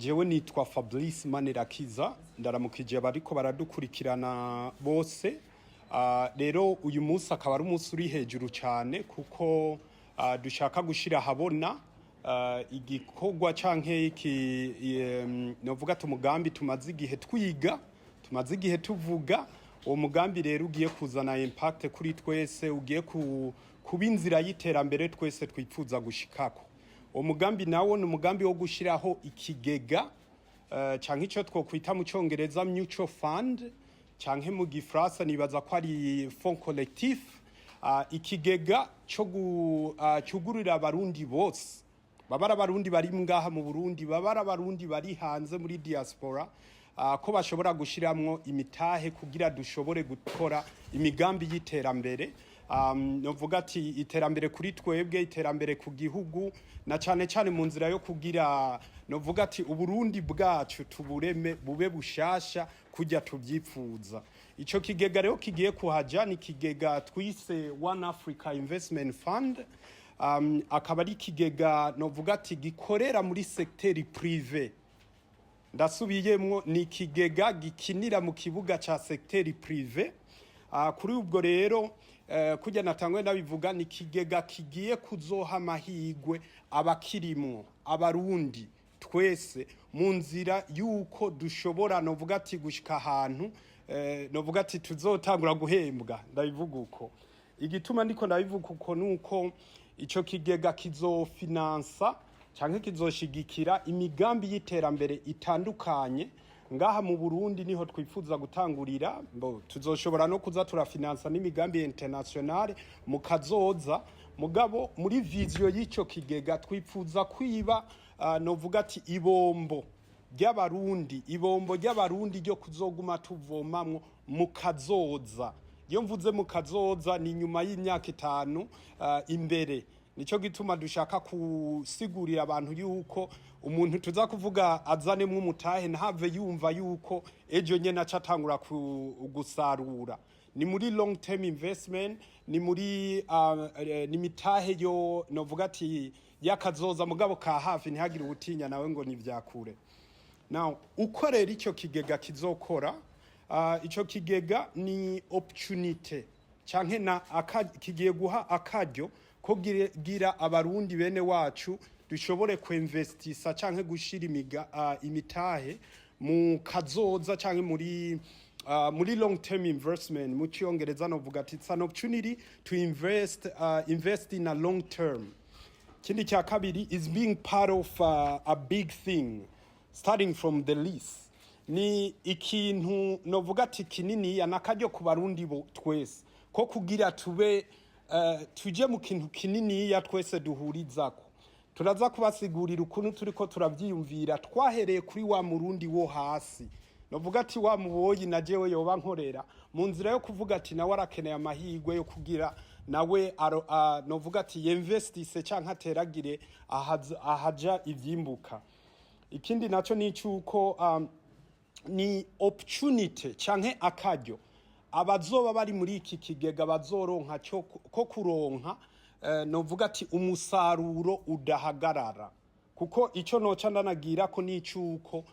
Jewe nitwa Fablice Manirakiza ndaramukije abariko baradukurikirana bose. Rero uyu munsi akaba ari umunsi uri hejuru cyane kuko dushaka gushira habona igikorwa canke iki novuga tumugambi tumaze igihe twiga, tumaze igihe tuvuga. Uwo mugambi rero ugiye kuzana impact kuri twese, ugiye kuba inzira y'iterambere twese twipfuza gushikako. Uwo mugambi nawo ni umugambi wo gushiraho ikigega canke ico twokwita mu Congereza mutual fund, canke mu Gifrasa nibaza ko ari fond collectif. Ikigega cyo cyugurira abarundi bose, babara abarundi bari ngaha mu Burundi, babara abarundi bari hanze muri diaspora, ko bashobora gushiramwo imitahe kugira dushobore gukora imigambi y'iterambere. Novuga ati iterambere kuri twebwe, iterambere ku gihugu, na cyane cyane mu nzira yo kugira novuga ati uburundi bwacu tubureme bube bushasha kujya tubyipfuza. Ico kigega rero kigiye kuhaja ni kigega twise One Africa Investment Fund. Akaba ari kigega novuga ati gikorera muri secteur privé. Ndasubiyemwo ni kigega gikinira mu kibuga ca secteur privé. Kuri ubwo rero kujya natangwe ndabivuga ni kigega kigiye kuzoha amahigwe abakirimwo abarundi twese mu nzira yuko dushobora novuga ati gushika ahantu novuga ati tuzotangura guhembwa. Ndabivuga uko igituma ndiko ndabivuga uko nuko ico kigega kizofinansa canke kizoshigikira imigambi y'iterambere itandukanye ngaha mu Burundi. Niho twifuza gutangurira, tuzoshobora no kuza turafinansa n'imigambi internationale mu kazoza. Mugabo muri vision y'ico kigega twifuza kwiba novuga ati ibombo ry'abarundi ryo kuzoguma tuvomamwo mu kazoza. Iyo mvuze mu kazoza ni nyuma y'imyaka 5 imbere. Nico gituma dushaka kusigurira abantu yuko umuntu tuza kuvuga azanemwe umutahe ntave yumva yuko ejo nyene acatangura gusarura. Ni muri long term investment, ni muri ni mitahe yo novuga ati yakazoza mugabo ka hafi ntihagire ubutinya nawe ngo ni vyakure. Now ukorera ico kigega kizokora, ico kigega ni opportunity canke na kigiye guha akaryo ko gira abarundi bene wacu dushobore kuinvestisa canke gushira imitahe mu kazoza canke muri long term investment. Mu Cyongereza novuga ati it's an opportunity to invest in a long term. Kindi cya kabiri is being part of a big thing starting from the least. Ni ikintu novuga ati kinini yanakaryo ku barundi bo twese ko kugira tube tuje mu kintu kinini ya twese duhurizako. Turaza kubasigurira ukuntu turiko turavyiyumvira twahereye kuri wa murundi wo hasi. Novuga ati wa muboyi na jewe yoba nkorera mu nzira yo kuvuga ati nawe arakeneye amahigwe yo kugira nawe novuga ati yinvestise canke ateragire ahaja ivyimbuka. Ikindi naco ni cyuko ni opportunity canke akaryo abazoba bari muri iki kigega bazoronka ko kuronka novuga ati umusaruro udahagarara. Kuko ico noca ndanagira ko ni cyuko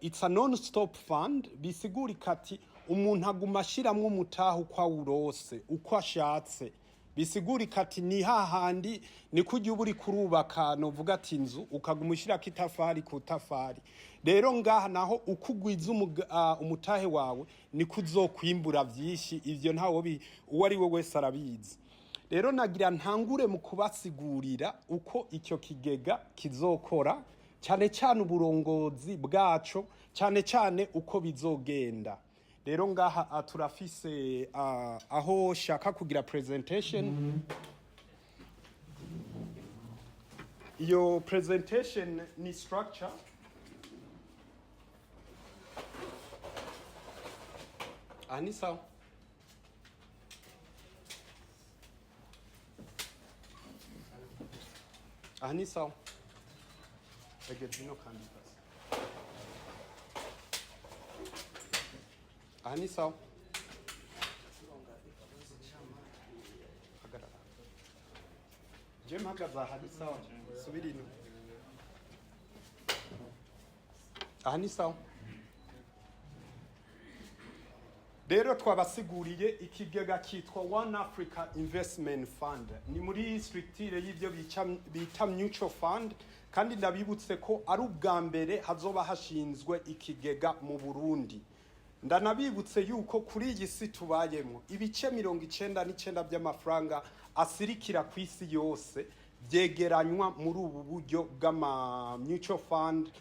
it's a non-stop fund. Bisigura kati umuntu aguma ashiramwe umutaho kwa urose uko ashatse. Bisigura kati ni hahandi ni kujya uburi kurubaka novuga ati inzu ukagumushira kitafari ku tafari. Rero ngaha naho ukugwiza umutahe wawe ni kuzokwimbura vyishi. Ivyo ntawo uwari we wese arabizi. Rero nagira ntangure mu kubasigurira uko icyo kigega kizokora, cyane cyane uburongozi bwaco, cyane cyane uko bizogenda. Rero ngaha turafise aho shaka kugira presentation. Iyo presentation ni structure. Anisa Anisa Egedino kandidas Anisa Agara Jem hagaza hadisa subirino aha ni sawa. Rero twabasiguriye ikigega kitwa One Africa Investment Fund, ni muri structure y'ibyo bita mutual fund, kandi ndabibutse ko ari ubwa mbere hazoba hashinzwe ikigega mu Burundi. Ndanabibutse yuko kuri iyi si tubayemo ibice 99% by'amafaranga asirikira ku isi yose byegeranywa muri ubu buryo bw'ama mutual fund.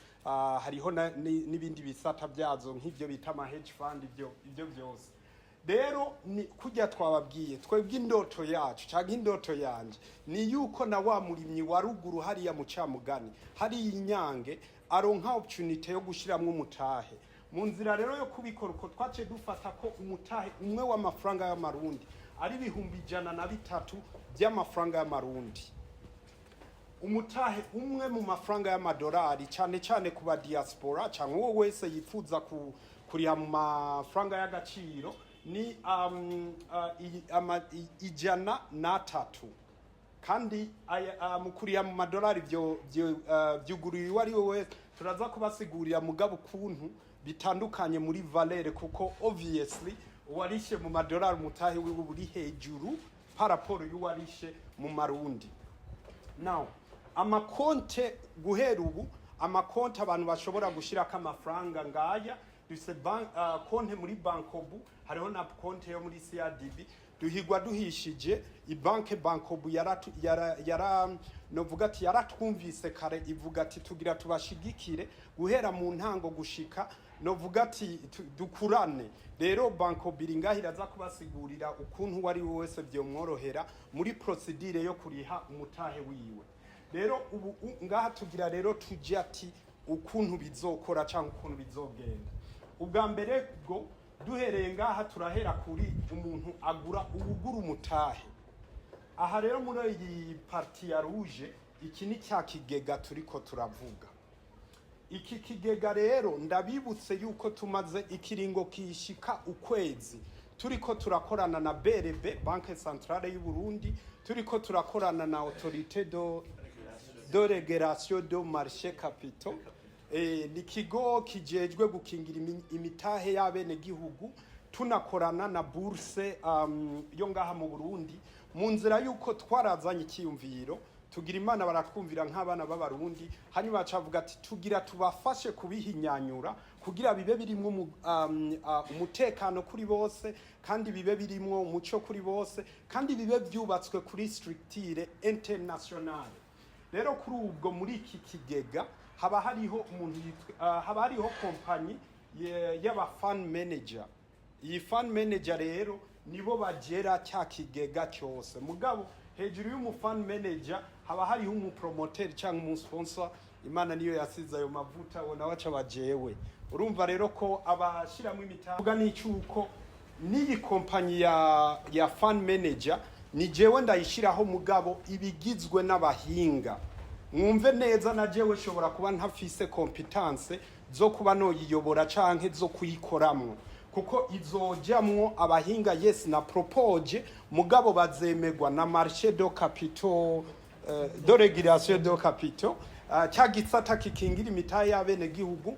Hariho n'ibindi bisata byazo nk'ibyo bita ama hedge fund, ibyo byose. Rero ni kujya twababwiye twebwe indoto yacu cyangwa indoto yanje ni yuko na wa murimyi wa ruguru hariya mu Camugani hari inyange aronka opportunity yo gushiramwe umutahe mu nzira. Rero yo kubikora uko twace dufata ko umutahe umwe w'amafaranga y'amarundi ari 103 by'amafaranga y'amarundi. Umutahe umwe mu mafaranga y'amadolari cyane cyane kuba diaspora cyangwa wowe wese yifuza kuriya mu mafaranga y'agaciro ni 103, kandi mu kuriya mu madolari byugururiwe ari wowe turaza kubasigurira mugabo ukuntu bitandukanye muri valere, kuko obviously uwarishe mu madolari umutahe wiwe uri hejuru paraporo y'uwarishe mu marundi. Now amakonte guhera ubu amakonte abantu bashobora gushiraka amafaranga ngaya dufise konte muri bankobu, hariho na konte yo muri CRDB. Duhigwa duhishije ibanke bankobu novuga ati yaratwumvise kare ivuga ati tugira tubashigikire guhera mu ntango gushika novuga ati dukurane. Rero bankobu iringahira za kubasigurira ukuntu wari wese byomworohera muri procedure yo kuriha umutahe wiwe. Rero ubu ngaha tugira rero tuje ati ukuntu bizokora cyangwa ukuntu bizogenda. Ubwa mbere bwo duhereye ngaha turahera kuri umuntu agura umutahe. Aha rero muri iyi parti ya rouge iki ni cya kigega turiko turavuga. Iki kigega rero ndabibutse yuko tumaze ikiringo kishika ukwezi turiko turakorana na BRB, Banque Centrale y'u Burundi, turiko turakorana na Autorité de Régulation de Marché Capitaux. Ni kigo kijejwe gukingira imitahe y'abene gihugu, tunakorana na bourse yo ngaha mu Burundi mu nzira yuko twarazanye ikiyumviro tugira Imana baratwumvira nk'abana b'abarundi, hanyuma bacavuga ati tugira tubafashe kubihinyanyura kugira bibe birimo umutekano kuri bose, kandi bibe birimo umuco kuri bose, kandi bibe byubatswe kuri structure internationale. Rero kuri ubwo muri iki kigega haba hariho umuntu haba hariho kompanyi y'aba fund manager. Iyi fund manager rero nibo bagera cya kigega cyose. Mugabo hejuru y'umu fund manager haba hariho umu promoter cyangwa umu sponsor. Imana niyo yasize ayo mavuta wona waca bajewe. Urumva rero ko abashiramo imitavuga n'icyuko n'iyi kompanyi ya fund manager ni jewe ndayishiraho, mugabo ibigizwe n'abahinga. Mwumve neza na jewe shobora kuba ntafise competence zo kuba no yiyobora canke zo kuyikoramo, kuko izojamwo abahinga yes na propose, mugabo bazemegwa na marché de capitaux de régulation de capitaux cyagisata kikingira imitahe y'abene gihugu,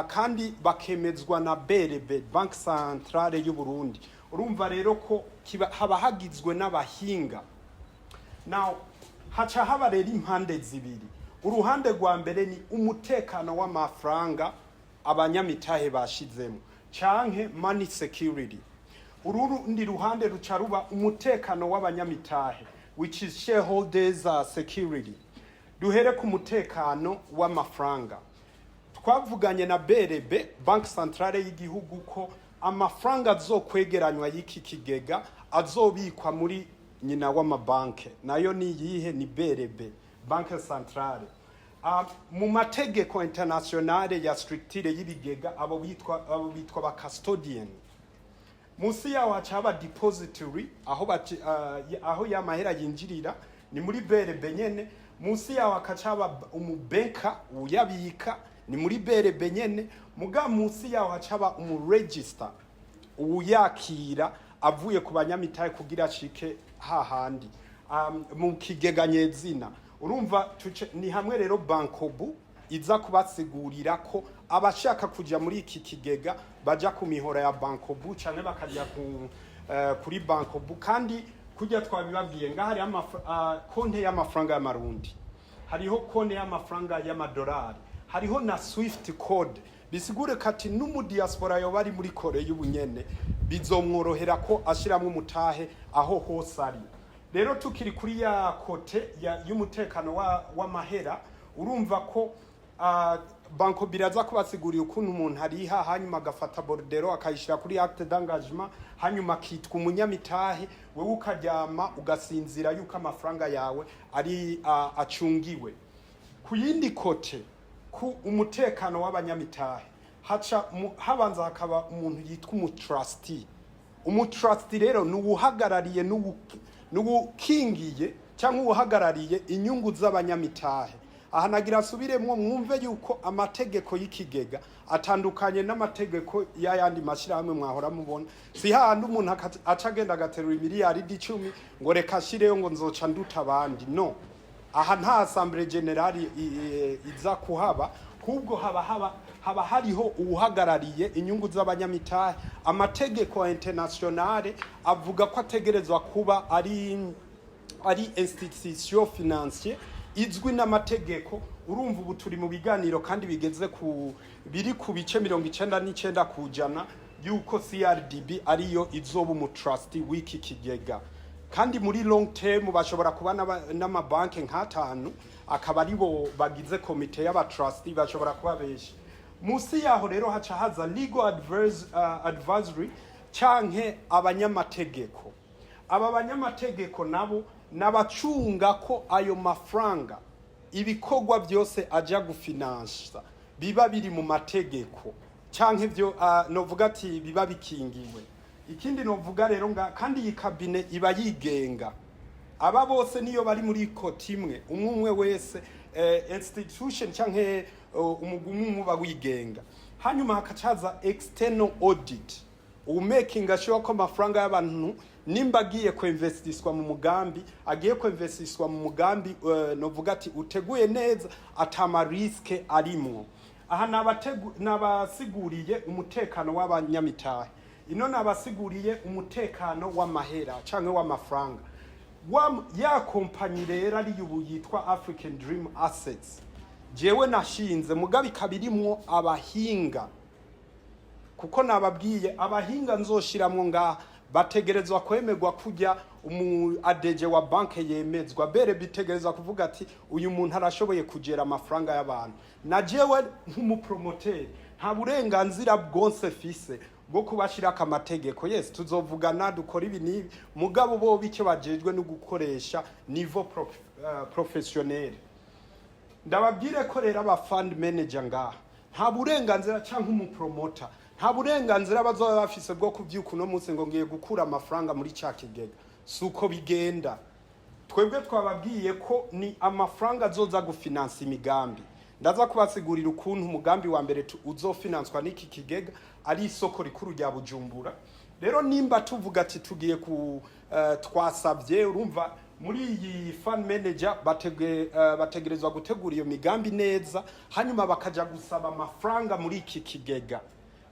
kandi bakemezwa na BRB, Banque Centrale y'u Burundi. Urumva rero ko haba hagizwe n'abahinga. Now haca haba rero impande zibiri. Uruhande rwa mbere ni umutekano w'amafaranga abanyamitahe bashizemo canke money security. Urundi ruhande ruca ruba umutekano w'abanyamitahe, which is shareholders security. Duhere ku mutekano w'amafaranga. Twavuganye na BRB, Banque Centrale y'igihugu, ko amafaranga azokwegeranywa y'iki kigega azobikwa muri nyina w'amabanke, nayo ni yihe? Ni BRB, Banque Centrale. Mu mategeko internationale ya structure y'ibigega abo bitwa ba custodian. Musi yaho hacaba depository aho y'amahera yinjirira ni muri BRB nyene. Musi yaho hacaba umubanka uyabika ni muri BRB nyene. Muga musi yaho hacaba register uyakira avuye ku banyamitahe kugira ashike hahandi mu kigega nyezina. Urumva ni hamwe rero bankobu iza kubasigurira ko abashaka kuja muri iki kigega baja ku mihora ya bankobu cyane bakajya kuri bankobu. kandi kujya twabibabwiye ngahari konte y'amafaranga y'amarundi, hariho konte y'amafaranga y'amadolari, hariho na swift code. bisigure kati n'umudiaspora yo bari muri Kore y'ubunyene bizomworohera ko ashiramo umutahe aho hose ari. Rero tukiri kuri ya kote y'umutekano w'amahera, urumva ko banko biraza kubasigurira ukuntu umuntu ariha, hanyuma agafata bordero akayishira kuri acte d'engagement, hanyuma akitwa umunyamitahe, wewe ukaryama ugasinzira yuko amafaranga yawe ari acungiwe. Ku yindi kote, ku umutekano w'abanyamitahe, habanza hakaba umuntu yitwa umutrustee. Umutrustee rero ni uhagarariye n'ukingiye cyangwa uhagarariye inyungu z'abanyamitahe. Aha nagira asubiremwo mwumve yuko amategeko y'ikigega atandukanye n'amategeko y'ayandi mashirahamwe mwahora mubona. Si handi umuntu acagenda agaterura miliyari 10 ngo reka shireyo ngo nzoca nduta abandi. No, aha nta assemblée générale iza kuhaba, kubwo haba hariho uhagarariye inyungu z'abanyamitahe. Amategeko internationale avuga ko ategerezwa kuba ari institution financière izwi n'amategeko. Urumva ubu turi mu biganiro kandi bigeze biri ku bice 99% kujana yuko CRDB ariyo izoba umutrustee w'iki kigega. Kandi muri long term bashobora kuba n'amabanki nk'atanu akaba aribo bagize komite y'abatrustee, bashobora kuba benshi. Musi yaho rero haca haza legal advisory canke abanyamategeko. Aba banyamategeko nabo nabacunga ko ayo mafaranga ibikorwa byose aja gufinansa biba biri mu mategeko canke byo novuga ati biba bikingiwe. Ikindi novuga rero kandi iyi kabine iba yigenga. Aba bose niyo bari muri koti imwe, umwe wese institution canke umugumu ba wigenga. Hanyuma hakacaza external audit, making sure ko amafaranga y'abantu nimba agiye kuinvestiswa mu mugambi, agiye kuinvestiswa mu mugambi novuga ati uteguye neza atama riske arimwo. Aha nabasiguriye umutekano w'abanyamitahe, ino nabasiguriye umutekano w'amahera canke w'amafaranga. Ya kompanyi rero ari yubu yitwa African Dream Assets, jewe nashinze mugabi kabirimwo abahinga, kuko nababwiye abahinga nzoshiramwo ngaha bategerezwa kwemerwa kujya ADG wa banke yemezwa. Bere bitegerezwa kuvuga ati uyu muntu arashoboye kugera amafaranga y'abantu. Na jewe nk'umupromoter nta burenganzira bwonse fise bwo kubashira akamategeko. Yes, tuzovugana dukora ibi nibi, mugabo bo bicyo bajejwe no gukoresha niveau professionnel. Ndababwire ko rero aba fund manager ngaha nta burenganzira canke umupromoter nta burenganzira bazoba bafise bwo kuvyuka uno munsi ngo ngiye gukura amafaranga muri ca kigega. Suko bigenda. Twebwe twababwiye ko ni amafaranga azoza gufinansa imigambi. Ndaza kubasigurira ukuntu umugambi wa mbere uzofinanswa n'iki kigega ari isoko rikuru rya Bujumbura. Rero nimba tuvuga ati tugiye twasabye, urumva muri iyi fund manager bategerezwa gutegura iyo migambi neza, hanyuma bakaja gusaba amafaranga muri iki kigega.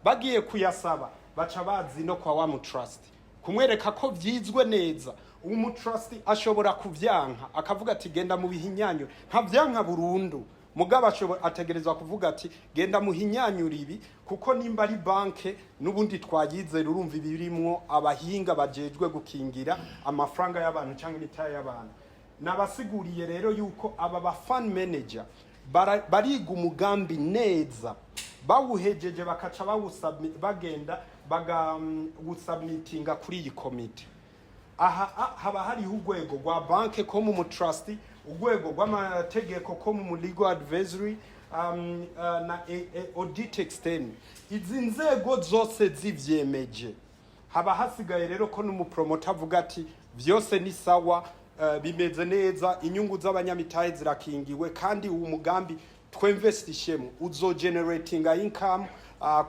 Bagiye kuyasaba baca bazi no kwa wa mutrust kumwereka ko vyizwe neza. Umutrust ashobora kuvyanka akavuga ati genda mu bihinyanyo, nta vyanka burundu. Mugabo ategerezwa kuvuga ati genda mu hinyanyura ibi, kuko nimba ari banke nubundi twayize urumva ibirimwo abahinga bajejwe gukingira amafaranga y'abantu cyangwa imitahe y'abantu. Nabasiguriye rero yuko aba ba fund manager bariga umugambi neza, bawuhejeje bakaca bagenda bagusubmitinga kuri iyi komite. Aha haba hari urwego rwa banke ko mu trustee, urwego rw'amategeko ko mu legal advisory na audit externe. Izi nzego zose zivyemeje, haba hasigaye rero ko n'umupromoter avuga ati vyose ni sawa, bimeze neza, inyungu z'abanyamitahe zirakingiwe, kandi uwo mugambi twinvestishemo uzo generating income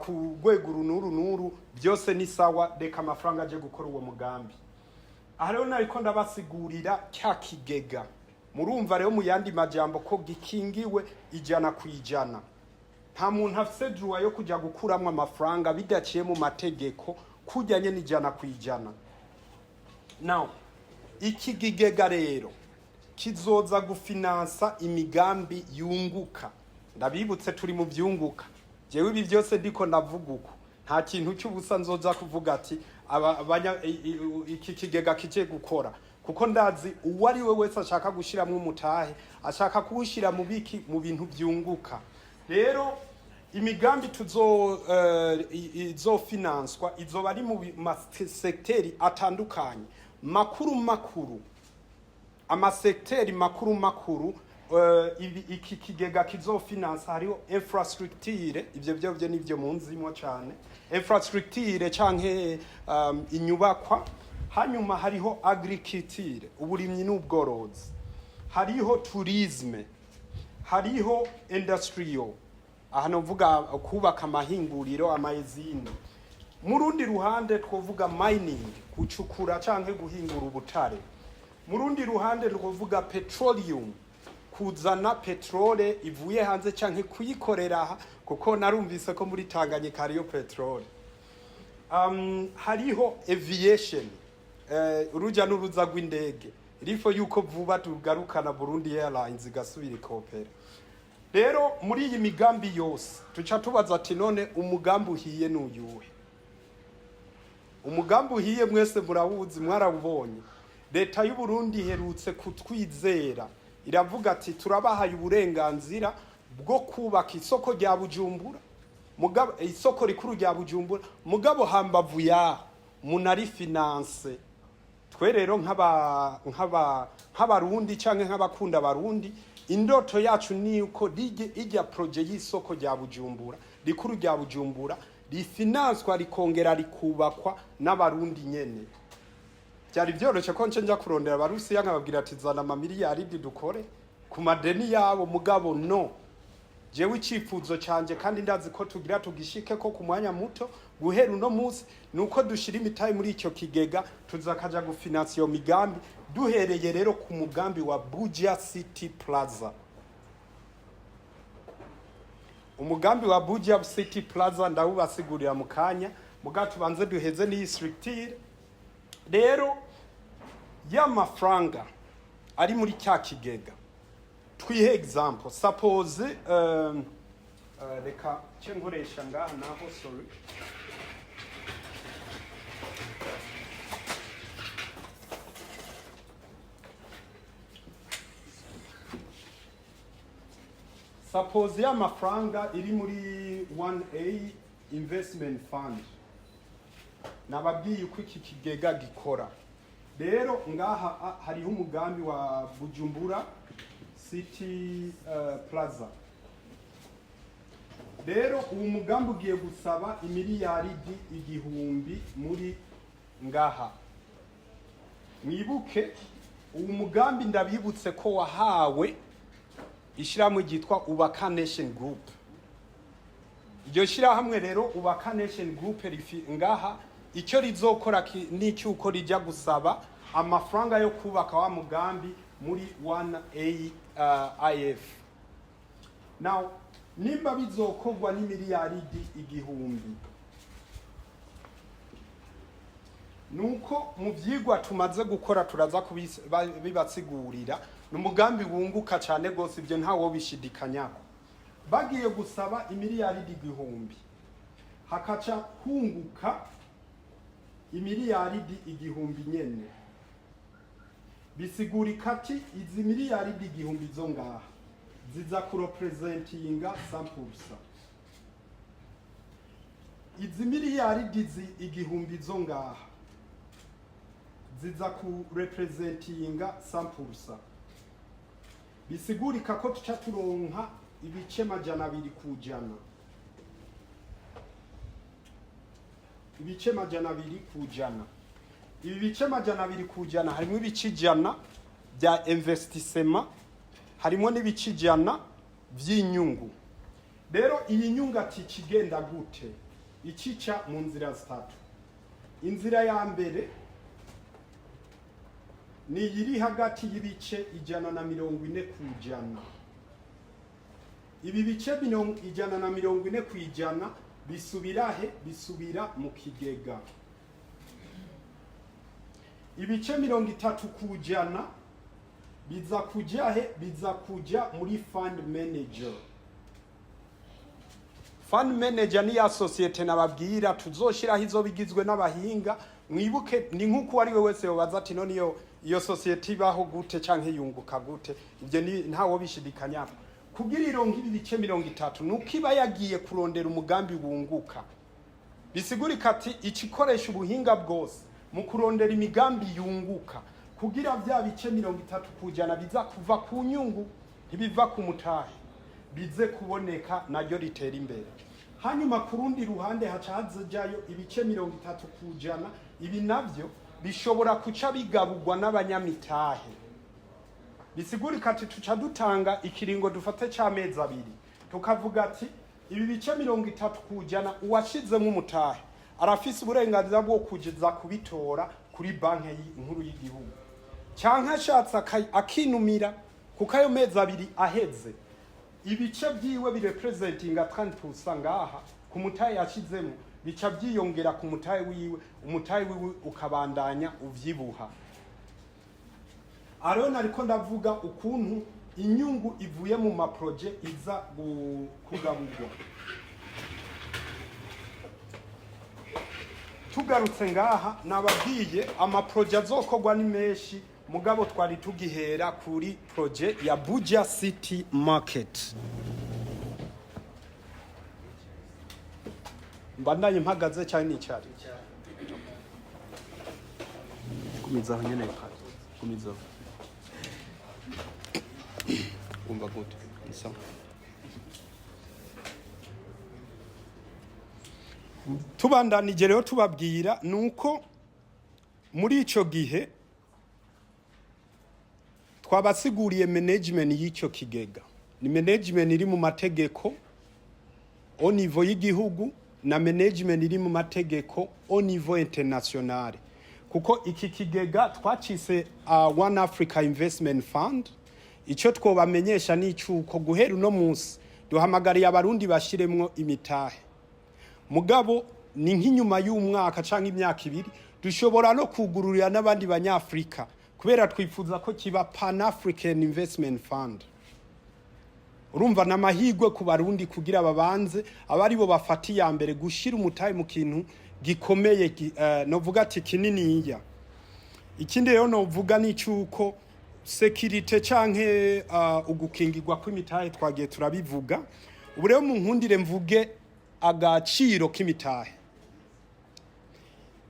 ku rwego runuru, byose ni sawa, reka amafaranga aje gukora uwo mugambi. Aha rero nariko ndabasigurira cya kigega. murumva rero mu yandi majambo ko gikingiwe ijana kwijana. Nta muntu afise droit yo kujya gukuramwe amafaranga bidaciye mu mategeko kujyanye n'ijana kwijana. Now iki kigega rero kizoza gufinansa imigambi yunguka. Ndabibutse turi mu byunguka. Jewe ibi byose ndiko ndavuga uko nta kintu cy'ubusa nzoza kuvuga ati iki kigega kije gukora, kuko ndazi uwo ari we wese ashaka gushiramwe umutahe ashaka kuwushira mu biki mu bintu byunguka. Rero imigambi izofinanswa izoba ari mu masekteri atandukanye makuru amasekteri makuru. Iki kigega kizofinansa hariho infrastructure, ivyo byo nivyo munzimo cyane, infrastructure canke inyubakwa. Hanyuma hariho agriculture, uburimyi n'ubworozi, hariho tourisme, hariho industrial, aha novuga kubaka amahinguriro, amayezine. Mu rundi ruhande twovuga mining, kucukura canke guhingura ubutare. Mu rundi ruhande twovuga petroleum, kuzana petrole ivuye hanze canke kuyikorera, kuko narumvise ko muri Tanganyika hariyo petrole. Hariho aviation, uruja n'uruza rw'indege, rifo yuko vuba tugarukana Burundi Airlines igasubira ikopera. Rero muri iyi migambi yose tuca tubaza ati none umugambi uhiye n'uyuhe? Umugambi uhiye mwese murawuzi, mwarabubonye. Leta y'u Burundi iherutse kutwizera, iravuga ati turabahaye uburenganzira bwo kubaka isoko rya Bujumbura, mugabo isoko rikuru rya Bujumbura, mugabo hambavu ya munari finance. Twe rero nk'abarundi canke nk'abakunda abarundi, indoto yacu ni uko ijya projet y'isoko rya Bujumbura, rikuru rya Bujumbura, rifinanswa rikongera rikubakwa n'abarundi nyene. Byari byoroshye ko nje kurondera abarusiya nkababwira ati zana amamiliyaridi dukore ku madeni yabo, mugabo no. Jewe icifuzo canje kandi ndazi ko tugira tugishike ko ku mwanya muto guhera uno munsi nuko dushira imitayi muri icyo kigega tuzakaja gufinansa iyo migambi, duhereye rero ku mugambi wa BUJA City Plaza. Umugambi wa BUJA City Plaza ndawubasigurira mu kanya, mugato banze duheze ni structure. Rero y'amafaranga ari muri cya kigega, twihe example, suppose reka cyengoresha ngaha naho, sorry. Suppose y'amafaranga iri muri 1A investment fund. Nababwiye uko iki kigega gikora. Rero ngaha hariho umugambi wa Bujumbura City Plaza. Rero uwo mugambi ugiye gusaba imiliyaridi 1,000 muri ngaha. Mwibuke uwo mugambi ndabibutse ko wahawe ishyirahamwe ryitwa Ubaka Nation Group. Iryo shyirahamwe rero Ubaka Nation Group ngaha icyo rizokora n'icyuko rijya gusaba amafaranga yo kubaka wa mugambi muri 1A IF. Now nimba bizokogwa n'imiliyaridi 1,000, nuko mu vyigwa tumaze gukora turaza kubibatsigurira, n'umugambi wunguka cyane gose, ibyo ntawo bishidikanyako. Bagiye gusaba imiliyaridi 1,000, hakaca hunguka imiliyaridi 1,000 nyene. Bisigurika ati izi miliyaridi 1,000 zo ngaha ziza kurepresentinga 100%. Izi miliyaridi 1,000 zo ngaha ziza kurepresentinga 100%. Bisigurika ko tuca turonka ibice 200 kujana. Ibice 200 kujana. Ibi bice 200 kujana harimo ibice 100 bya investissement, harimo n'ibice 100 by'inyungu. Rero iyi nyungu ati kigenda gute? Ikica mu nzira zitatu. Inzira ya mbere ni iri hagati y'ibice 140 kwijana. Ibi bice 140 kwijana bisubira he? Bisubira mu kigega. Ibice 30 kwijana biza kuja he? Biza kuja muri fund manager. Fund manager ni ya societe nababwira tuzoshiraho izo bigizwe n'abahinga. Mwibuke ni nkuko ari we wese yobaza ati none iyo societe ibaho gute canke yunguka gute. Ivyo ni ntawo bishidikanya. Kugira ironka ibi bice 30 nukiba yagiye kurondera umugambi wunguka. Bisigurika ati ikikoresha ubuhinga bwose mu kurondera imigambi yunguka. Kugira bya bice 30 kujana biza kuva ku nyungu ntibiva ku mutahe. Bize kuboneka naryo ritera imbere. Hanyuma kurundi ruhande hacaze jayo ibice 30 kujana ibi navyo bishobora kuca bigabugwa n'abanyamitahe. Bisigurika ati tuca dutanga ikiringo dufate cy'amezi 2 tukavuga ati ibi bice 30 kujana uwashizemo umutahe arafise uburenganzira bwo kugeza kubitora kuri banki nkuru y'igihugu cyanka ashatse akinumira kuko ayo mezi 2 aheze ibice byiwe birepresentinga 30% ngaha ku mutahe yashizemo bica byiyongera ku mutahe wiwe umutahe wiwe ukabandanya uvyibuha. Arona ariko ndavuga ukuntu inyungu ivuye mu maproje iza kugabugwa. Tugarutse ngaha nababwiye amaproje azokogwa ni menshi mugabo twari tugihera kuri proje ya BUJA City Market. Mbandanye mpagaze cyane n'icari. Kumizaho nyene kandi. Kumizaho. Umva gute. Isa. Tubandanije rero tubabwira nuko muri ico gihe twabasiguriye management y'icyo kigega. Ni management iri mu mategeko au niveau y'igihugu na management iri mu mategeko au niveau international. Kuko iki kigega twacise One Africa Investment Fund. Ico twobamenyesha ni cyuko guhera uno munsi duhamagariye abarundi bashiremwo imitahe. Mugabo ni nk'inyuma y'umwaka canke imyaka 2 dushobora no kugururira n'abandi banyafrika kubera twifuza ko kiba Pan African Investment Fund. Urumva namahigwe ku barundi kugira babanze abari bo bafati ya mbere gushira umutahe mu kintu gikomeye novuga ati kininiya. Ikindi rero novuga ni cyuko security canke ugukingirwa kw'imitahe twagiye turabivuga. Ubu rero mu nkundire mvuge agaciro k'imitahe.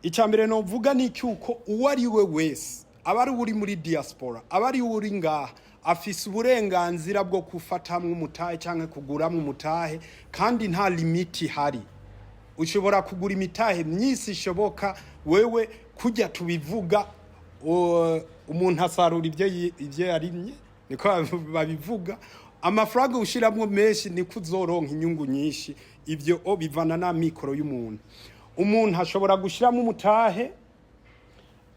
Icyambere novuga ni cyuko uwari we wese abari uri muri diaspora abari uri ngaha afise uburenganzira bwo kufatamwe umutahe canke kuguramwe umutahe kandi nta limiti hari. Ushobora kugura imitahe myinshi ishoboka wewe kujya tubivuga umuntu asarura ivyo yarimye niko babivuga amafaranga ushiramwe menshi ni kuzoronka inyungu nyinshi ivyo bivana na mikoro y'umuntu. Umuntu ashobora gushiramo umutahe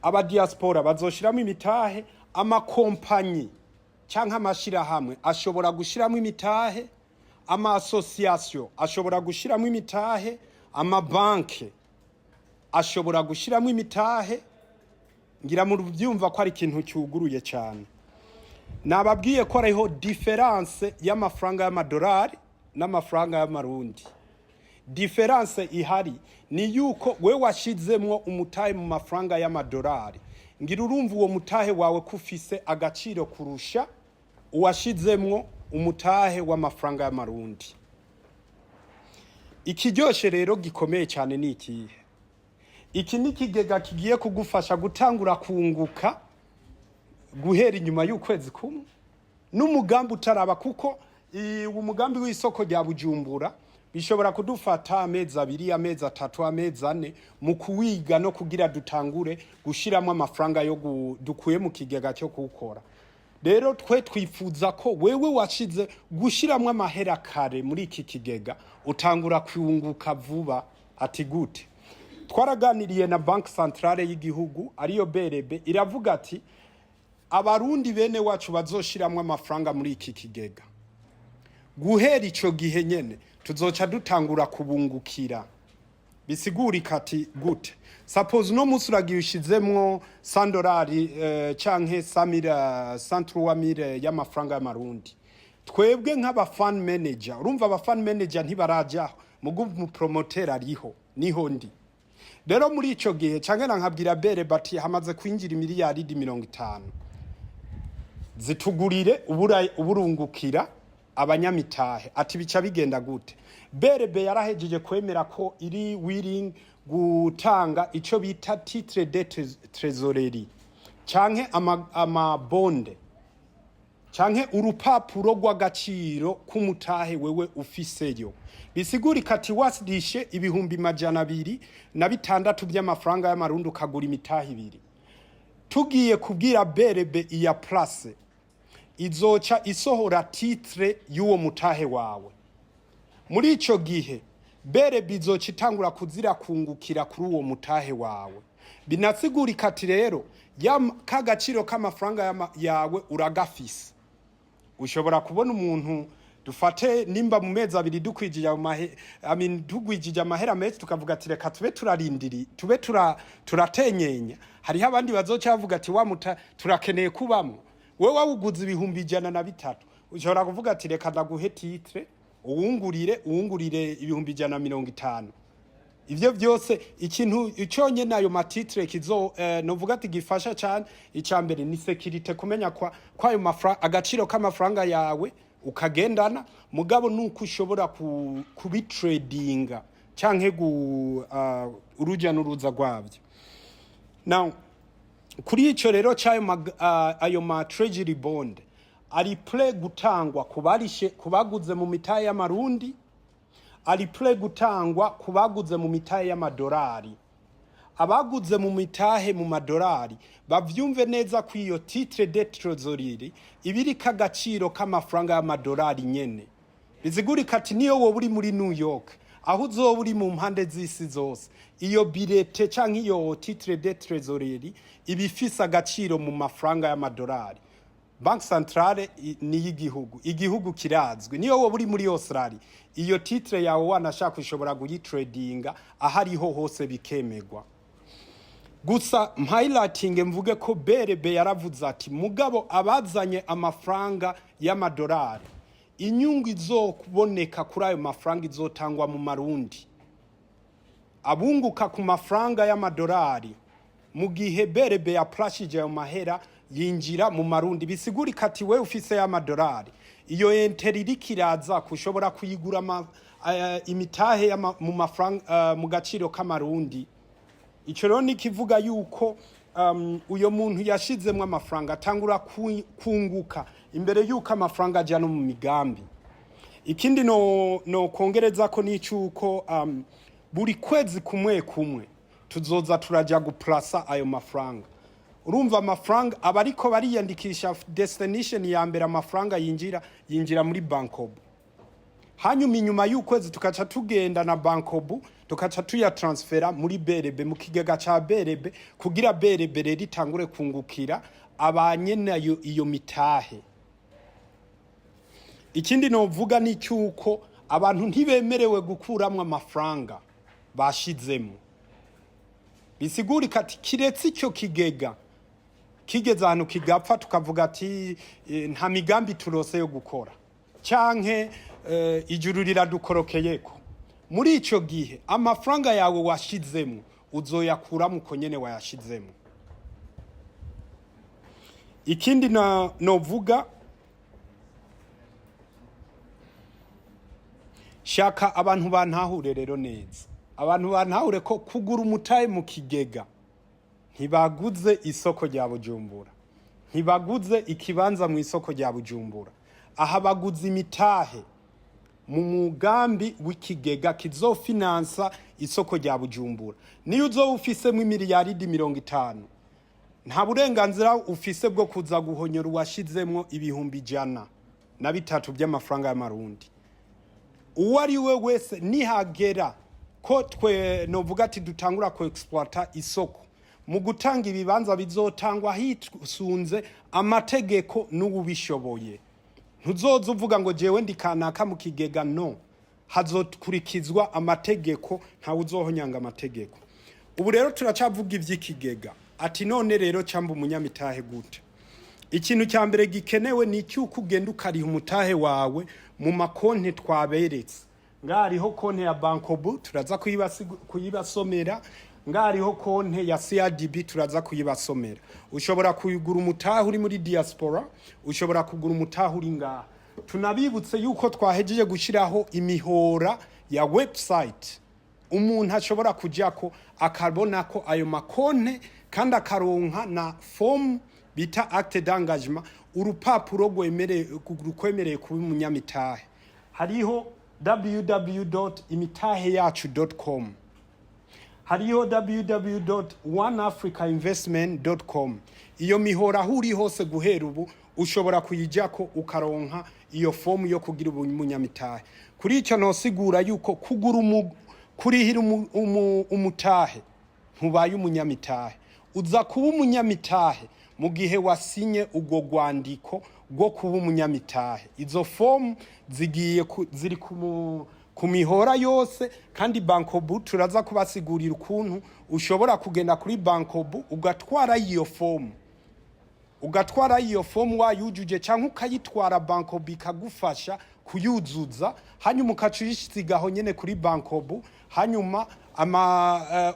aba diaspora bazoshiramo imitahe amakompanyi canke amashira hamwe ashobora gushiramo imitahe ama association ashobora gushiramo imitahe amabanke ashobora gushiramo imitahe ngira mu byumva ko ari ikintu cyuguruye cyane. Nababwiye ko ariho difference y'amafaranga y'amadolari n'amafaranga y'amarundi. Difference ihari ni yuko we washizemwo umutahe mu mafaranga y'amadolari ngira urumva uwo mutahe wawe kufise agaciro kurusha uwashizemwo umutahe w'amafaranga y'amarundi. Ikiryoshe rero gikomeye cyane ni ikihe? Iki ni kigega kigiye kugufasha gutangura kunguka guhera inyuma y'ukwezi kumwe n'umugambi utaraba kuko umugambi w'isoko rya Bujumbura bishobora kudufata amezi 2 amezi 3 amezi 4 mu kuwiga no kugira dutangure gushiramo amafaranga yo dukuye mu kigega cyo gukora. Rero twe twifuza ko wewe washize gushiramo amahera kare muri iki kigega utangura kwunguka vuba. Ati gute? Twaraganiriye na Bank Centrale y'igihugu ariyo BRB iravuga ati abarundi bene wacu bazoshiramwe amafaranga muri iki kigega guhera ico gihe nyene tuzoca dutangura kubungukira bisigura ikati gute suppose no musuragiye ushizemwo $100 canke 100 y'amafaranga y'amarundi twebwe nk'aba fan manager urumva aba fan manager ntibaraja mu promoter ariho niho ndi rero muri ico gihe canke nkabwira bere bati hamaze kwinjira miliyari 50 zitugurire uburungukira abanyamitahe ati bica bigenda gute berebe yarahejeje kwemera ko iri willing gutanga ico bita titre de trésorerie canke amabonde canke urupapuro rw'agaciro k'umutahe wewe ufiseyo bisigura kati wasidishe ibihumbi 206 by'amafaranga y'amarundi ukagura imitahe ibiri tugiye kubwira berebe iya place izoca isohora titre y'uwo mutahe wawe muri ico gihe berebe izoca itangura kuzira kungukira kuri uwo mutahe wawe binasigura kati rero kagaciro k'amafaranga yawe uragafise ushobora kubona umuntu dufate nimba mu mezi abiri dugwijije amahera menshi tukavuga ati reka tube turarindiri tube turatenyenya hariho abandi bazoca bavuga ati wamuta turakeneye kubamwo wewe wawuguze ibihumbi 103 ushobora kuvuga ati reka ndaguhe titre uwungurire ibihumbi 150 ivyo byose ikintu iconye nayo matitre kizo novuga ati gifasha cyane icambere ni security kumenya kwa ayo mafaranga agaciro k'amafaranga yawe ukagendana mugabo nuko ushobora kubitradinga canke uruja n'uruza rwavyo now kuri ico rero cyayo ayo ma treasury bond ari play gutangwa kubaguze mu mitahe y'amarundi ari play gutangwa kubaguze mu mitahe y'amadolari abaguze mu mitahe mu madolari bavyumve neza ku iyo titre de trésorerie ibiri kagaciro k'amafaranga y'amadolari nyene biziguri kati niyo wo buri muri New York aho uzoba uri mu mpande z'isi zose iyo bilete canke iyo titre de trésorerie ibifisa agaciro mu mafaranga y'amadolari Bank Centrale ni igihugu kirazwe niyo wo buri muri Australia iyo titre yawe wanashaka ushobora kuyitradinga ahariho hose bikemegwa gusa highlighting mvuge ko berebe yaravuze ati mugabo abazanye amafaranga y'amadolari inyungu izokuboneka kuri ayo mafaranga izotangwa mu marundi abunguka ku mafaranga y'amadolari mu gihe berebe yaplashije ayo mahera yinjira mu marundi bisigura kati we ufise y'amadolari iyo enteriri kiraza kushobora kuyigura imitahe mu mafaranga mu gaciro k'amarundi ico rero nikivuga yuko uyo muntu yashizemwe amafaranga atangura kunguka imbere yuko amafaranga ajana mu migambi ikindi no kongereza ko nicuko buri kwezi kumwe tuzoza turaja guplasa ayo mafaranga urumva amafaranga abariko bariyandikisha destination ya mbere amafaranga yinjira muri bankobu hanyuma inyuma y'ukwezi tukaca tugenda na bankobu tukaca tuya transfera muri berebe mu kigega ca berebe kugira berebe rero itangure kungukira abanyene iyo mitahe ikindi no vuga ni cyuko abantu ntibemerewe gukuramwa amafaranga bashizemo bisigura kati kiretse icyo kigega kigeze ahantu kigapfa tukavuga ati nta migambi turose yo gukora canke ijuru riradukorokeyeko muri ico gihe amafaranga yawe washizemo uzoyakura muko nyene wayashizemo ikindi no vuga shaka abantu bantahure rero neza abantu bantahure ko kugura umutahe mu kigega ntibaguze isoko rya Bujumbura ntibaguze ikibanza mu isoko rya Bujumbura aha baguze imitahe mu mugambi w'ikigega kizofinansa isoko rya Bujumbura niyo uzo ufisemo miliyari 50 nta burenganzira ufise bwo kuza guhonyora washizemwo ibihumbi 103 by'amafaranga y'amarundi uwo ari we wese nihagera ko twe novuga ati dutangura ko exploiter isoko mu gutanga ibibanza bizotangwa hisunze amategeko n'ubishoboye. Ntuzoza uvuga ngo jewe ndi kanaka mu kigega, no, hazokurikizwa amategeko, nta uzohonyanga amategeko. Ubu rero turacavuga ivy'ikigega, ati none rero cyamba umunyamitahe gute? Ikintu cya mbere gikenewe ni cyuko ugenda ukariha umutahe wawe mu makonti twaberetse. Ngariho konti ya Bankobu turaza kuyibasomera, ngariho konti ya CRDB turaza kuyibasomera. Ushobora kuyigura umutahe uri muri diaspora, ushobora kugura umutahe uri ngaha. Tunabibutse yuko twahejeje gushiraho imihora ya website, umuntu ashobora kujyako akabona ko ayo makonti kandi akaronka na form bita acte d'engagement, urupapuro rukwemereye kuba umunyamitahe. Hariho www.imitaheyacu.com, hariho www.oneafricainvestment.com. Iyo mihora huri hose guhera ubu ushobora kuyijyako ukaronka iyo form yo kugira umunyamitahe. Kuri icyo nosigura yuko kurihira umutahe ntubaye umunyamitahe, uza kuba umunyamitahe mu gihe wasinye ubwo rwandiko rwo kuba umunyamitahe. Izo form ziri ku mihora yose, kandi Bankobu turaza kubasigurira ukuntu ushobora kugenda kuri Bankobu ugatwara iyo form wayujuje, cyangwa ukayitwara Bankobu ikagufasha kuyuzuza, hanyuma ukacishisigaho nyene kuri Bankobu, hanyuma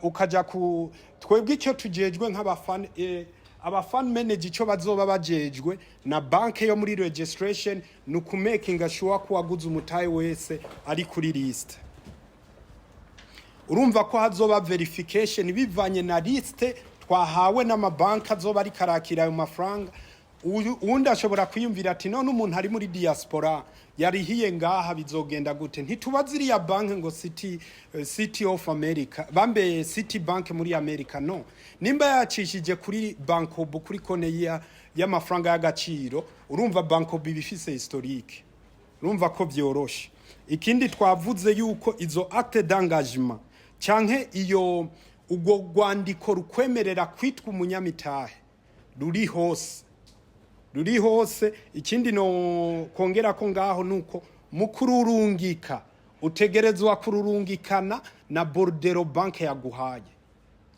ukaja ku twebwe icyo tujejwe abafan manager icyo bazoba bajejwe na banke yo muri registration nukumakinga sure ko waguze umutahe wese ari kuri list. Urumva ko hazoba verification bivanye na liste twahawe n'amabanka azoba ari karakira ayo mafaranga. Uwundi ashobora kwiyumvira ati none umuntu ari muri diaspora yarihiye ngaha bizogenda gute? Ntitubaziriya banke ngo City of America, bambe City Bank muri America, no. Nimba yacishije kuri Bankobu kuri konti y'amafaranga y'agaciro, urumva Bankobu bifise historique, urumva ko byoroshe. Ikindi twavuze yuko izo acte d'engagement canke iyo ubwo rwandiko rukwemerera kwitwa umunyamitahe ruri hose. Ikindi no kongera ko ngaho nuko mukururungika utegerezwa kururungikana na bordero banke yaguhaye.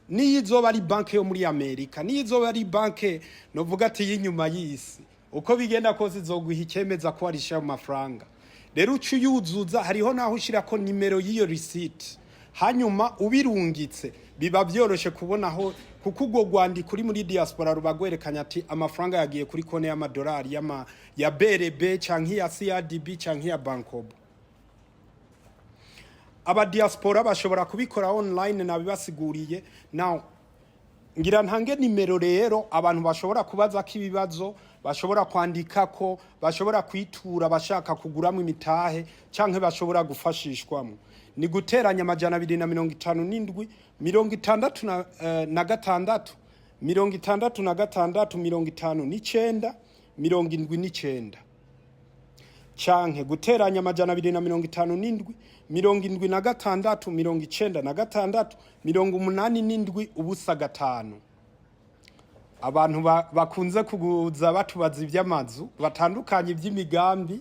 Niyo izoba ari banke yo muri Amerika, niyo izoba ari banke novuga ati y'inyuma y'isi, uko bigenda kose izoguha ikemeza ko arisha amafaranga. Rero ucuyuzuza hariho naho ushirako nimero y'iyo receipt, hanyuma ubirungitse biba byoroshe kubonaho, kuko ubwo rwandiko kuri muri diaspora rubagwerekanya ati amafaranga yagiye kuri konti y'amadolari ya BRB canke ya CRDB canke ya Bankobu. Aba diaspora bashobora kubikora online, nabibasiguriye. Now ngira ntange nimero rero abantu bashobora kubaza ko ibibazo, bashobora kwandika ko, bashobora kwitura bashaka kuguramo imitahe canke bashobora gufashishwamo. Ni guteranya 257 66 56 56 59 canke guteranya 257 76 96 87 ubusa 5. Abantu bakunze kuguza batubaza iby'amazu batandukanye iby'imigambi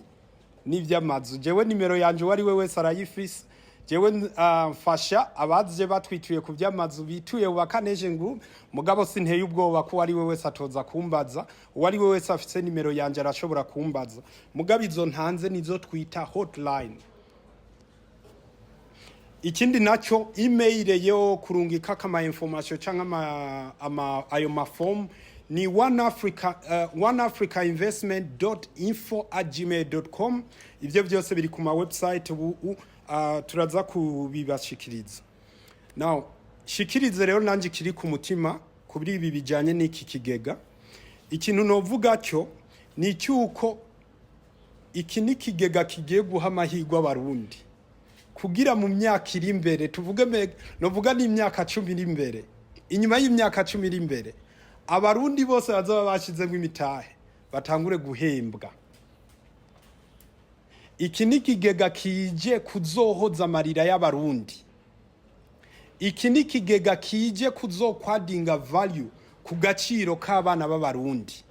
n'iby'amazu. Jewe nimero yanje wari we wese arayifise. Jewe mfasha abaje batwituye ku by'amazu bituye ubakaneje ngo mugabo sinteye ubwoba ko wari we wese atoza kumbaza, wari we wese afise nimero yanje arashobora kumbaza. Mugabo izo ntanze nizo twita hotline. Ikindi nacho email yo kurungika kama information cyangwa ayo maform ni oneafricainvestment.info@gmail.com. Ibyo byose biri ku ma website ubu turaza kubibashikiriza. Now shikirize rero nanje kiri ku mutima kubiri ibi bijanye n'iki kigega. Ikintu novuga cyo ni cyuko iki ni kigega kigiye guha amahirwe abarundi kugira mu myaka iri imbere, novuga ni imyaka 10 iri imbere, inyuma y'imyaka 10 iri imbere, abarundi bose bazoba bashizemo imitahe batangure guhembwa. Iki ni kigega kije kuzohoza amarira y'abarundi. iki ni kigega kije kuzokwadinga value ku gaciro k'abana b'abarundi.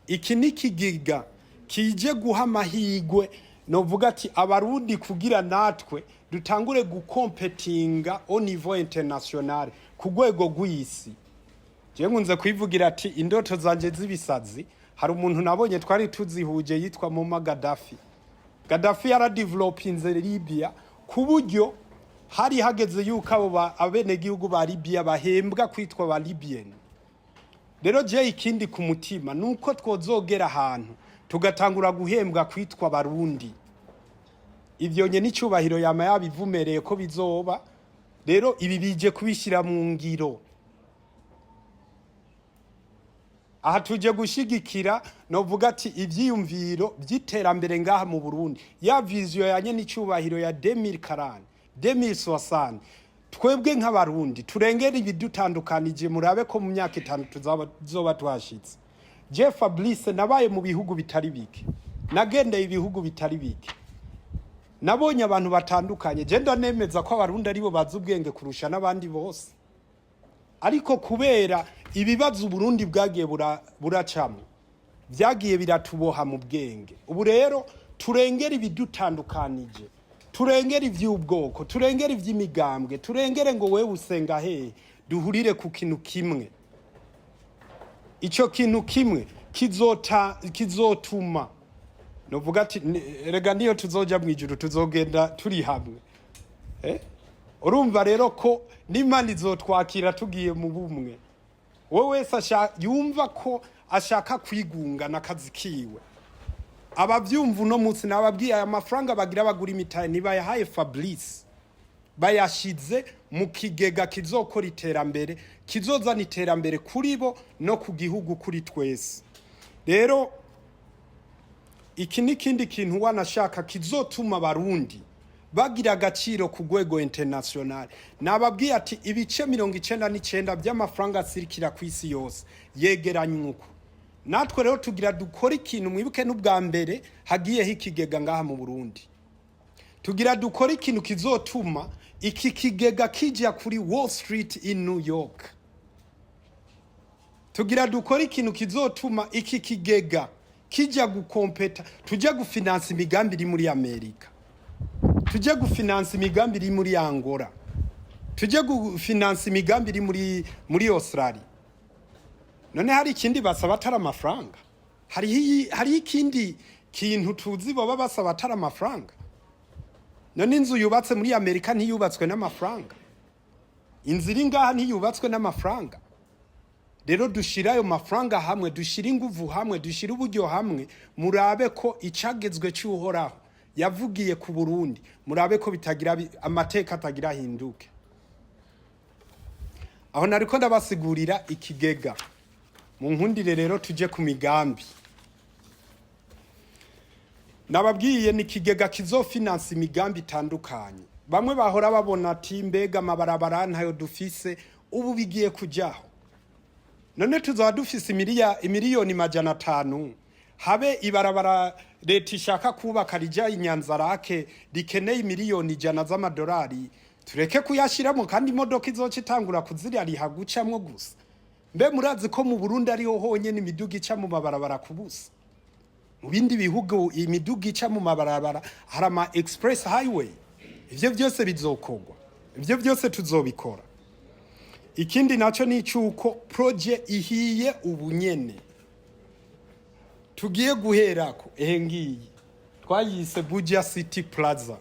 Iki ni kigega kije guha amahigwe novuga ati abarundi kugira natwe dutangure gukompetinga au niveau international ku rwego rw'isi. Je nkunze kwivugira ati indoto zanje z'ibisazi, hari umuntu nabonye twari tuzihuje yitwa Moma Gaddafi. Gaddafi yaradevelopinze Libya ku buryo hari hageze yuko abo abenegihugu ba Libya bahembwa kwitwa ba Libyen. Rero je ikindi ku mutima nuko twozogera ahantu tugatangura guhembwa kwitwa Barundi. Ivyo nye n'icubahiro yama yabivumereye ko bizoba. Rero ibi bije kubishira mu ngiro. Aha tuje gushigikira novuga ati ivyiyumviro by'iterambere ngaha mu Burundi. Ya vision yanye n'icubahiro ya 2040, 2060. Twebwe nk'abarundi turengera ibidutandukanije murabe ko mu myaka 5 tuzoba twashitse. Je Fablice nabaye mu bihugu bitari bike. Nagendeye ibihugu bitari bike. Nabonye abantu batandukanye. Je ndanemeza ko abarundi aribo bazi ubwenge kurusha n'abandi bose. Ariko kubera ibibazo Burundi bwagiye buracamo byagiye biratuboha mu bwenge. Ubu rero turengera ibidutandukanije. Turengera ivy'ubwoko, turengera ivy'imigambwe, turengere ngo wewe usenga he duhurire ku kintu kimwe. Ico kintu kimwe kizotuma novuga ati rega niyo tuzoja mwijuru tuzogenda turi hamwe. Urumva rero ko n'Imana izotwakira tugiye mu bumwe. Wowe wese yumva ko ashaka kwigunga nakazi kiwe. Abavyumva no munsi nababwiye aya mafaranga bagira bagura imitahe nibayahaye Fablice. Bayashize mu kigega kizokora iterambere, kizozana iterambere kuri bo no ku gihugu kuri twese. Rero iki nikindi kintu wanashaka kizotuma Barundi bagira agaciro ku rwego international. Nababwiye ati ibice 99% by'amafaranga asirikira ku isi yose yegeranye uko. Natwe rero tugira dukora ikintu mwibuke n'ubwa mbere hagiyeho ikigega ngaha mu Burundi. Tugira dukora ikintu kizotuma iki kigega kijya kuri Wall Street in New York. Tugira dukora ikintu kizotuma iki kigega kijya gukompeta, tujya gufinansa imigambi iri muri Amerika. Tujye gufinansa imigambi iri muri Angola. Tujye gufinansa imigambi iri muri Australia. None hari ikindi basaba atari amafaranga? Hari ikindi kintu tuzi baba basaba atari amafaranga? None inzu yubatse muri Amerika ntiyubatswe n'amafaranga? Inzu iri ngaha ntiyubatswe n'amafaranga? Rero dushira ayo mafaranga hamwe, dushira inguvu hamwe, dushira uburyo hamwe, murabe ko icagezwe cy'uhoraho yavugiye ku Burundi, murabe ko bitagira amateka atagira hinduke. Aho nariko ndabasigurira ikigega. Mu nkundire rero tuje ku migambi. Nababwiye ni kigega kizofinansa imigambi itandukanye. Bamwe bahora babona ati mbega amabarabara ntayo dufise, ubu bigiye kujaho. None tuzaba dufise miliyoni 500 habe ibarabara leta ishaka kubaka rija Inyanzarake rikeneye miliyoni 100 z'amadolari, tureke kuyashiramo kandi imodoka izoca itangura kuzirya rihagucamwo gusa. Mbe murazi ko mu Burundi ariho honyene imiduga ica mu mabarabara kubusa? Mu bindi bihugu imiduga ica mu mabarabara hari ama express highway. Ivyo byose bizokogwa, ivyo byose tuzobikora. Ikindi naco ni cyuko project ihiye ubunyene tugiye guherako ngiyi twayise BUJA City Plaza.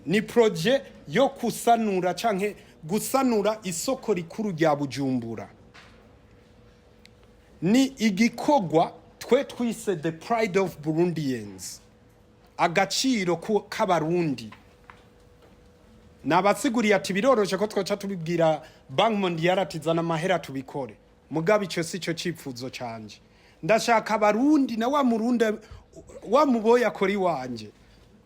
Ni project yo kusanura canke gusanura isoko rikuru rya Bujumbura. Ni igikogwa twe twise the pride of Burundians, agaciro k'abarundi. Nabatsiguriye ati biroroshe ko twoca tubibwira Bank Mondial atizana amahera tubikore. Mugabe ico sico cipfuzo canje. Ndashaka abarundi na wa Murundi wa muboya kori wanje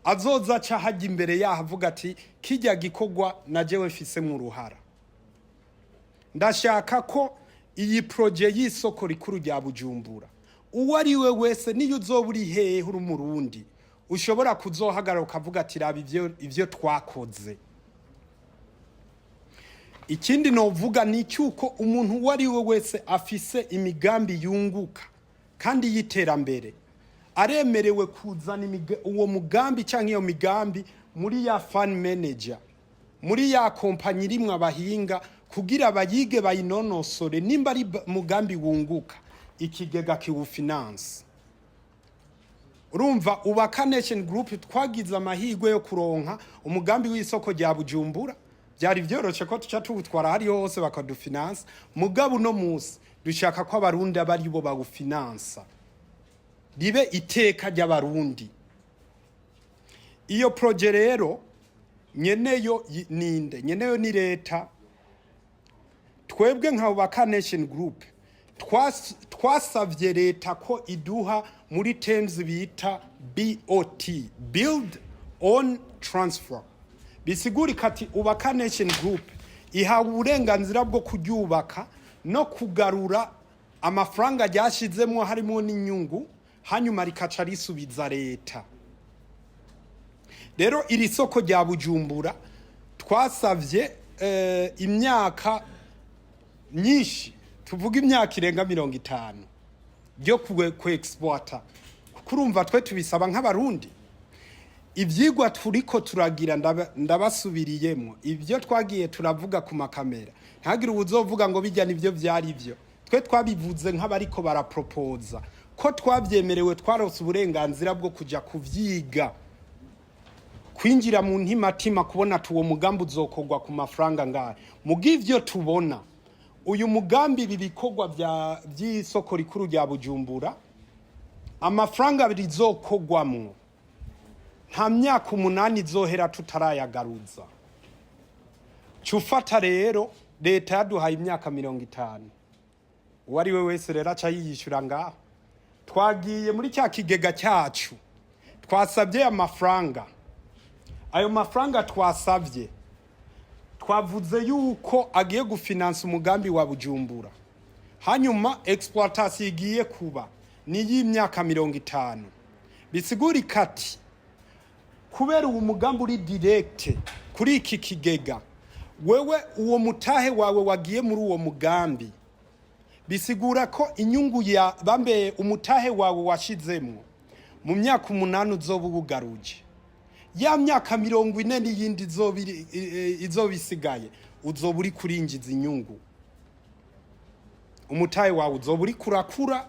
azoza ca hajya imbere yahavuga ati kijya gikogwa na jewe fise mu ruhara. Ndashaka ko iyi project y'isoko rikuru rya Bujumbura uwariwe wese niyo uzoburi hehe uri Murundi ushobora kuzohagarara ukavuga ati raba ivyo twakoze. ikindi novuga ni cyuko umuntu wari we wese afise imigambi yunguka kandi yiterambere aremerewe kuzana uwo mugambi cyangwa iyo migambi muri ya fund manager, muri ya kompanyi rimwe abahinga kugira bayige bayinonosore nimba ari mugambi wunguka ikigega kiwufinance. Urumva Ubaka Nation Group twagize amahirwe yo kuronka umugambi w'isoko rya Bujumbura, byari byoroshe ko tuca tuwutwara hari hose bakadufinance, mugabo no musi dushaka ko abarundi abari bo bawufinansa ribe iteka ry'abarundi. Iyo projet rero nyeneyo ninde? Nyeneyo ni leta. Twebwe nka Ubaka Nation Group twasavye leta ko iduha muri terms bita BOT, Build on Transfer. Bisiguri kati Ubaka Nation Group ihawe uburenganzira bwo kuryubaka no kugarura amafaranga ryashizemwo harimo n'inyungu, hanyuma rikaca risubiza leta. Rero iri soko rya Bujumbura twasavye imyaka nyinshi, tuvuga imyaka irenga 50 byo ku exploiter. Kurumva twe tubisaba nk'abarundi. Ivyigwa turiko turagira ndabasubiriyemo ibyo twagiye turavuga ku makamera, ntagira ubuzovuga ngo bijya nivyo byari byo. Twe twabivuze nk'abariko barapropoza ko twavyemerewe, twarose uburenganzira bwo kuja kuvyiga, kwinjira mu ntimatima kubona tuwo mugambi uzokogwa ku mafaranga ngahe. Mugivyo tubona uyu mugambi bibikogwa by'isoko rikuru rya Bujumbura, amafaranga bizokogwamwo nta myaka 8 zohera tutarayagaruza. Cufata rero leta yaduhaye imyaka 50, uwari we wese rero aca yiyishura ngaho. Twagiye muri cya kigega cyacu twasabye amafaranga. Ayo mafaranga twasabye twavuze yuko agiye gufinansa umugambi wa Bujumbura, hanyuma exploitation igiye kuba ni y'imyaka 50. Bisiguri kati kubera uwo mugambi uri direct kuri iki kigega, wewe uwo mutahe wawe wagiye muri uwo mugambi, bisigura ko inyungu ya bambe umutahe wawe washizemo mu myaka 8 uzoba ubugaruje. Ya myaka 40 n'iyindi izobisigaye uzoba uri kurinjiza inyungu. Umutahe wawe uzoba uri kurakura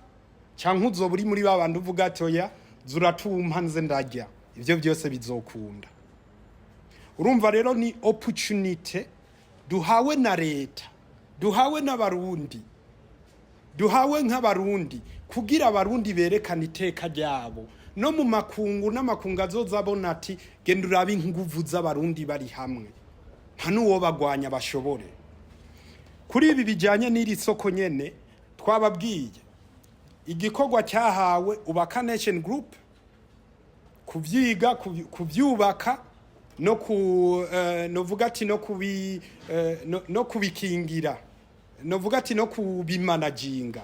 cyangwa uzoba uri muri babandi uvuga ati oya zuratumpa nze ndarya. Ivyo byose bizokunda. Urumva rero ni opportunity duhawe na leta, duhawe n'abarundi, duhawe nk'abarundi kugira abarundi berekana iteka ryabo no mu makungu, n'amakungu azozabona ati genda urabe inguvu z'abarundi bari hamwe, nta nuwo bagwanya bashobore. Kuri ibi bijanye n'iri soko nyene twababwiye igikorwa cyahawe Ubaka Nation Group kuvyiga, kuvyubaka no novuga ati no kubikingira, novuga ati no kubimanaginga.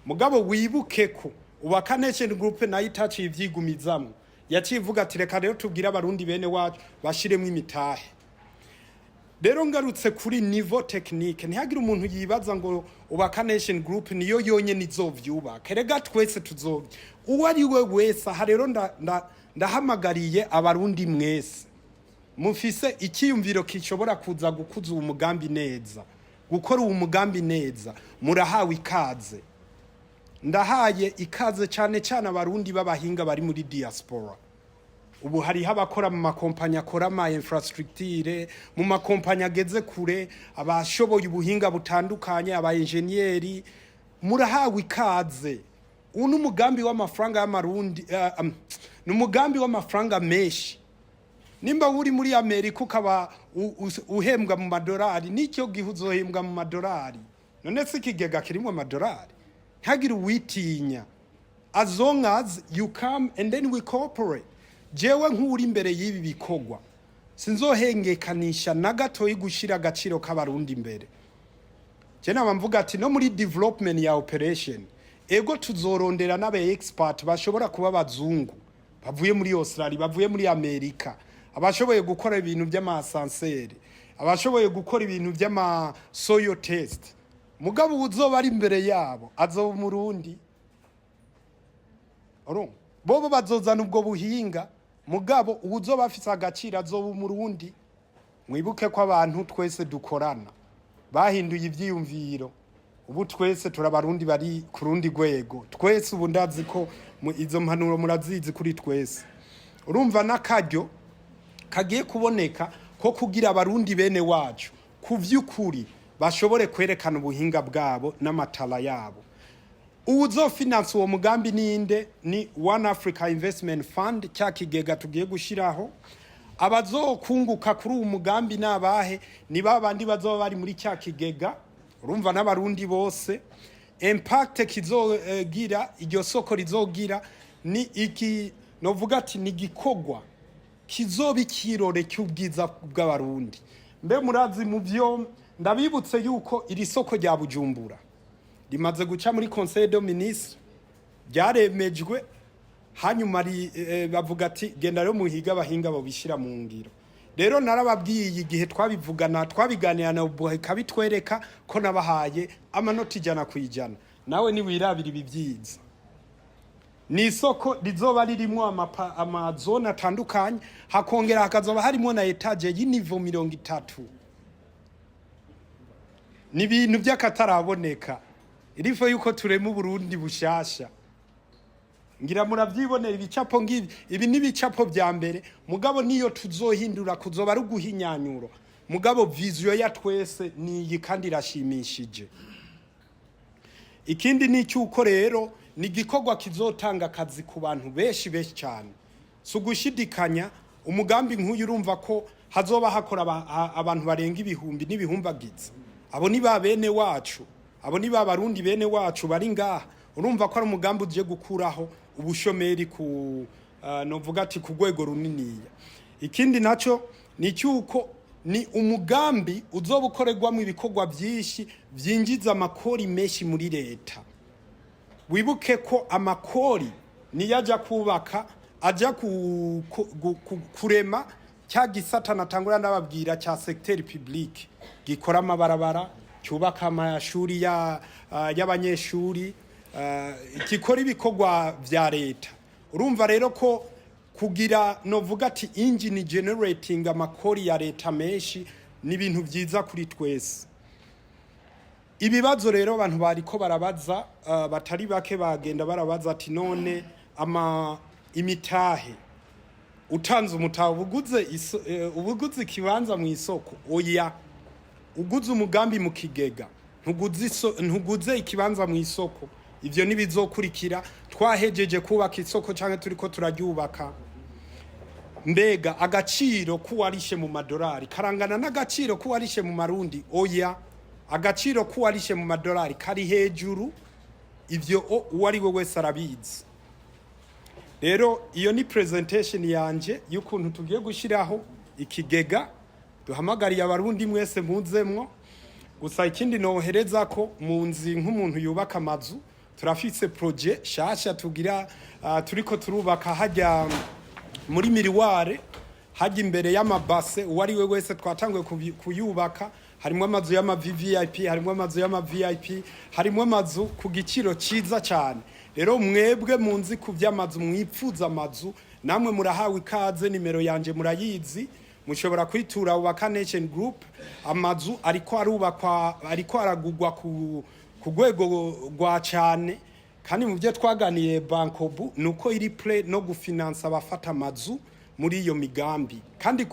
Mugabo wibuke ko Ubaka Nation Group nayo itaciye ivyigumizamo, yacivuga ati reka rero tubwira abarundi bene wacu bashiremo imitahe. Rero ngarutse kuri niveau technique, ntihagira umuntu yibaza ngo Ubaka Nation Group niyo yonye nizovyubaka. Erega twese tuzovye. Uwari we wese aha rero ndahamagariye abarundi mwese mufise ikiyumviro kishobora kuza gukuza umugambi neza, gukora uwo mugambi neza, murahawe ikaze. Ndahaye ikaze cyane cyane abarundi b'abahinga bari muri diaspora. Ubu hari abakora mu makompanya akora ama infrastructure, mu makompanya ageze kure, abashoboye ubuhinga butandukanye, aba engineeri, murahawe ikaze. Uno mugambi w'amafaranga y'amarundi n'umugambi w'amafaranga menshi. Nimba uri muri Amerika ukaba uhembwa mu madolari, nicyo gihe uzohembwa mu madolari. None se ikigega kirimo amadolari? Ntihagire uwitinya. As long as you come and then we cooperate. Jewe nk'uri imbere y'ibi bikogwa sinzohengekanisha na gato y'igushira agaciro k'abarundi imbere. Je nabamvuga ati no muri development ya operation ego tuzorondera n'abe expert bashobora kuba bazungu bavuye muri Australia, bavuye muri Amerika, abashoboye gukora ibintu by'amasanseri, abashoboye gukora ibintu by'ama soil test mugabo uzoba ari imbere yabo azoba umurundi bobo bazozana ubwo buhinga mugabo uzoba afise agaciro azoba umurundi. Mwibuke ko abantu twese dukorana bahinduye ivyiyumviro ubu twese turabarundi bari ku rundi rwego twese ubu ndazi ko izo mpanuro murazizi kuri twese. Urumva n'akaryo kagiye kuboneka ko kugira abarundi bene wacu ku vy'ukuri bashobore kwerekana ubuhinga bwabo n'amatala yabo. Uzofinance uwo mugambi ninde ni One Africa Investment Fund cya kigega tugiye gushiraho. Abazokunguka kuri uwo mugambi nabahe ni babandi bazoba bari muri cya kigega. Urumva n'abarundi bose impact kizogira iryo soko rizogira ni iki novuga ati ni gikogwa kizoba ikirore cy'ubwiza bw'abarundi. Mbe murazi mu byo ndabibutse yuko iri soko rya Bujumbura rimaze guca muri Conseil des Ministres byaremejwe hanyuma bavuga ati genda rero muhiga abahinga bo bishira mu ngiro. Rero narababwiye igihe twabiganira na ubuhe kabitwereka ko nabahaye amanota 100%. Nawe ni wirabira ibivyiza. Ni isoko rizoba ririmo amazone atandukanye hakongera hakazoba harimo na etage y'inivo 30. Ni ibintu by'akataraboneka. Irifo yuko turema Burundi bushasha. Ngira muravyibonera ibicapo ngibi ibi nibicapo bya mbere mugabo niyo tuzohindura kuzoba ari guhinyanyuro mugabo vision ya twese ni kandi irashimishije. Ikindi ni cyuko rero ni gikogwa kizotanga akazi ku bantu benshi cyane. Sugushidikanya umugambi nk'uyu urumva ko hazoba hakora abantu barenga ibihumbi n'ibihumbagiza. Abo ni babene wacu, abo ni babarundi bene wacu bari ngaha. Urumva ko ari umugambi uje gukuraho ubushomeri ku novuga ati ku rwego runiniya. Ikindi naco ni cyuko ni umugambi uzoba ukorerwamo ibikogwa byinshi byinjiza amakori menshi muri leta. Wibuke ko amakori niyaja kubaka aja kurema cya gisata natangura nababwira cya secteur public gikora amabarabara cyubaka amashuri y'abanyeshuri kikora ibikogwa vya leta. Urumva rero ko kugira novuga ati engine generating amakori ya leta menshi ni ibintu byiza kuri twese. Ibibazo rero abantu bariko barabaza batari bake bagenda barabaza ati none imitahe utanze umutahe ubuguze ikibanza mu isoko oya uguze umugambi mu kigega ntuguze ikibanza mu isoko. Ivyo nibizokurikira twahejeje kubaka isoko canke turiko turaryubaka. Mbega agaciro kuwarishe mu madolari karangana n'agaciro kuwarishe mu marundi oya agaciro kuwarishe mu madolari kari hejuru. Ivyo uwari we wese arabizi. Rero iyo ni presentation yanje y'ukuntu tugiye gushiraho ikigega duhamagariye abarundi mwese muzemwo. Gusa ikindi nohereza ko munzi nk'umuntu yubaka amazu turafise projet shasha tugira turiko turubaka hajya muri miriware hajya imbere y'amabase uwari we wese twatanguye kuyubaka. Harimo amazu y'ama VIP, harimo amazu y'ama VIP, harimo amazu ku giciro ciza cyane. Rero mwebwe munzi ku by'amazu mwipfuza amazu namwe murahawe ikaze. Nimero yanje murayizi mushobora kwitura Ubaka Nation Group. Amazu ariko arubakwa ariko aragugwa ku rwego rwa cyane kandi mu byo twaganiye bankobu nuko iri play no gufinansa abafata amazu muri iyo migambi kandi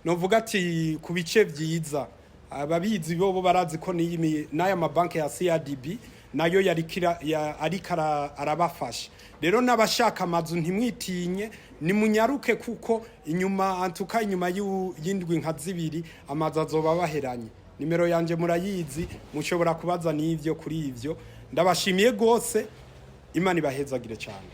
novuga ati kubice byiza. Ababizi bobo barazi ko n'aya mabanki ya CRDB nayo ariko arabafasha. Rero n'abashaka amazu ntimwitinye nimunyaruke kuko inyuma y'indwi nka 2 amazu azoba baheranye. Nimero yanje murayizi mushobora kubaza n'ivyo kuri ivyo. Ndabashimiye gose Imana ibahezagire cyane.